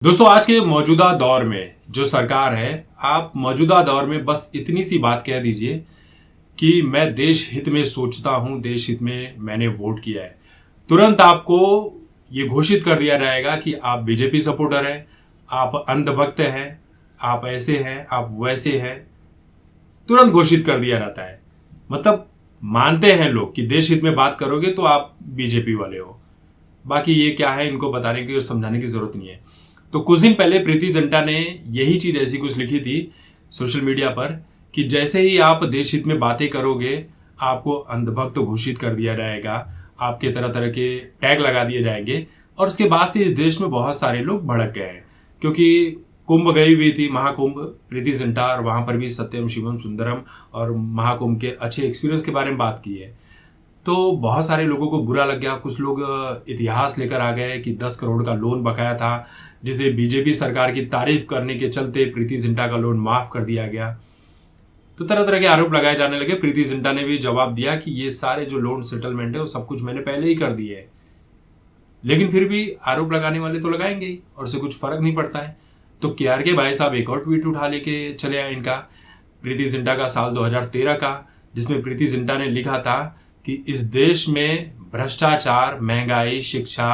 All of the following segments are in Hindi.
दोस्तों आज के मौजूदा दौर में जो सरकार है, आप मौजूदा दौर में बस इतनी सी बात कह दीजिए कि मैं देश हित में सोचता हूं, देश हित में मैंने वोट किया है। तुरंत आपको ये घोषित कर दिया जाएगा कि आप बीजेपी सपोर्टर हैं, आप अंधभक्त हैं, आप ऐसे हैं, आप वैसे हैं। तुरंत घोषित कर दिया जाता है। मतलब मानते हैं लोग कि देश हित में बात करोगे तो आप बीजेपी वाले हो। बाकी ये क्या है, इनको बताने की और समझाने की जरूरत नहीं है। तो कुछ दिन पहले प्रीति जिंटा ने यही चीज ऐसी कुछ लिखी थी सोशल मीडिया पर कि जैसे ही आप देश हित में बातें करोगे, आपको अंधभक्त घोषित कर दिया जाएगा, आपके तरह तरह के टैग लगा दिए जाएंगे। और उसके बाद से इस देश में बहुत सारे लोग भड़क गए हैं, क्योंकि कुंभ गई हुई थी, महाकुंभ, प्रीति जिंटा, और वहां पर भी सत्यम शिवम सुंदरम और महाकुंभ के अच्छे एक्सपीरियंस के बारे में बात की है। तो बहुत सारे लोगों को बुरा लग गया। कुछ लोग इतिहास लेकर आ गए कि 10 करोड़ का लोन बकाया था, जिसे बीजेपी सरकार की तारीफ करने के चलते प्रीति जिंटा का लोन माफ कर दिया गया। तो तरह तरह के आरोप लगाए जाने लगे। प्रीति जिंटा ने भी जवाब दिया कि ये सारे जो लोन सेटलमेंट है वो सब कुछ मैंने पहले ही कर दिए है। लेकिन फिर भी आरोप लगाने वाले तो लगाएंगे ही, और उससे कुछ फर्क नहीं पड़ता है। तो के भाई साहब एक और ट्वीट उठा लेके चले आए इनका, प्रीति जिंटा का साल 2013 का, जिसमें प्रीति जिंटा ने लिखा था कि इस देश में भ्रष्टाचार, महंगाई, शिक्षा,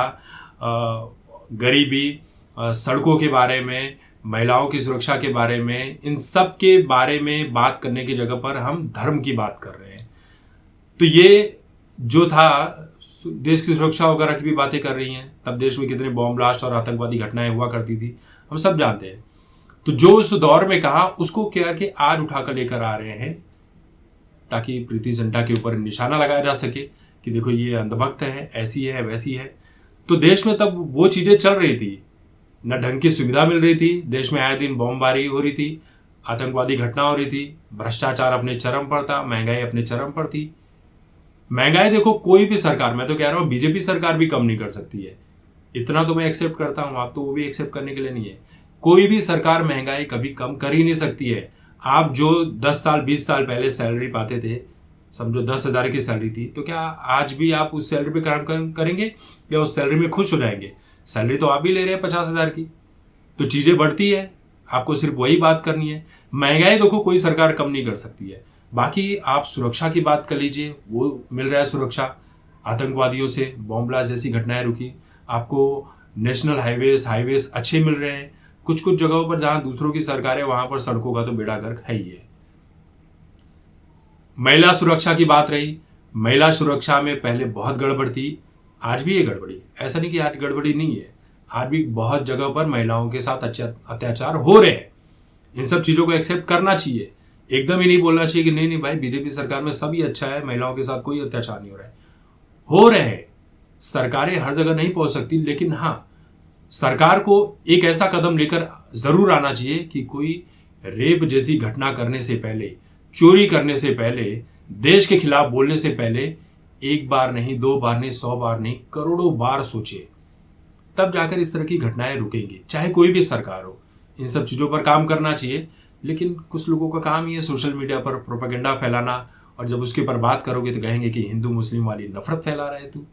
गरीबी, सड़कों के बारे में, महिलाओं की सुरक्षा के बारे में, इन सब के बारे में बात करने की जगह पर हम धर्म की बात कर रहे हैं। तो ये जो था, देश की सुरक्षा वगैरह की भी बातें कर रही हैं। तब देश में कितने बॉम्ब ब्लास्ट और आतंकवादी घटनाएं हुआ करती थी, हम सब जानते हैं। तो जो उस दौर में कहा, उसको क्या कि आज उठाकर लेकर आ रहे हैं ताकि प्रीति जिंटा के ऊपर निशाना लगाया जा सके कि देखो ये अंधभक्त है, ऐसी है, वैसी है। तो देश में तब वो चीजें चल रही थी, न ढंग की सुविधा मिल रही थी, देश में आए दिन बमबारी हो रही थी, आतंकवादी घटना हो रही थी, भ्रष्टाचार अपने चरम पर था, महंगाई अपने चरम पर थी। महंगाई देखो, कोई भी सरकार, मैं तो कह रहा हूँ बीजेपी सरकार भी कम नहीं कर सकती है। इतना तो मैं एक्सेप्ट करता हूँ, आप तो वो भी एक्सेप्ट करने के लिए नहीं है। कोई भी सरकार महंगाई कभी कम कर ही नहीं सकती है। आप जो 10 साल 20 साल पहले सैलरी पाते थे, समझो 10,000 की सैलरी थी, तो क्या आज भी आप उस सैलरी पे काम करेंगे या उस सैलरी में खुश हो जाएंगे? सैलरी तो आप भी ले रहे हैं 50,000 की। तो चीजें बढ़ती है, आपको सिर्फ वही बात करनी है। महंगाई देखो कोई सरकार कम नहीं कर सकती है। बाकी आप सुरक्षा की बात कर लीजिए, वो मिल रहा है सुरक्षा। आतंकवादियों से बॉम्ब ब्लास्ट जैसी घटनाएं रुकी, आपको नेशनल हाईवेज अच्छे मिल रहे हैं। कुछ कुछ जगहों पर जहां दूसरों की सरकार है, वहां पर सड़कों का तो बेड़ा गर्क है ही है। महिला सुरक्षा की बात रही, महिला सुरक्षा में पहले बहुत गड़बड़ थी, आज भी ये गड़बड़ी, ऐसा नहीं कि आज गड़बड़ी नहीं है। आज भी बहुत जगह पर महिलाओं के साथ अत्याचार हो रहे हैं। इन सब चीजों को एक्सेप्ट करना चाहिए। एकदम ही नहीं बोलना चाहिए कि नहीं नहीं भाई, बीजेपी सरकार में सब ही अच्छा है, महिलाओं के साथ कोई अत्याचार नहीं हो रहा है। हो रहे हैं। सरकारें हर जगह नहीं पहुंच सकती, लेकिन हाँ, सरकार को एक ऐसा कदम लेकर जरूर आना चाहिए कि कोई रेप जैसी घटना करने से पहले, चोरी करने से पहले, देश के खिलाफ बोलने से पहले एक बार नहीं, 2 बार नहीं, 100 बार नहीं, करोड़ों बार सोचे। तब जाकर इस तरह की घटनाएं रुकेंगी, चाहे कोई भी सरकार हो। इन सब चीजों पर काम करना चाहिए। लेकिन कुछ लोगों का काम ही है सोशल मीडिया पर प्रोपेगेंडा फैलाना, और जब उसके ऊपर बात करोगे तो कहेंगे कि हिंदू मुस्लिम वाली नफरत फैला रहे तू।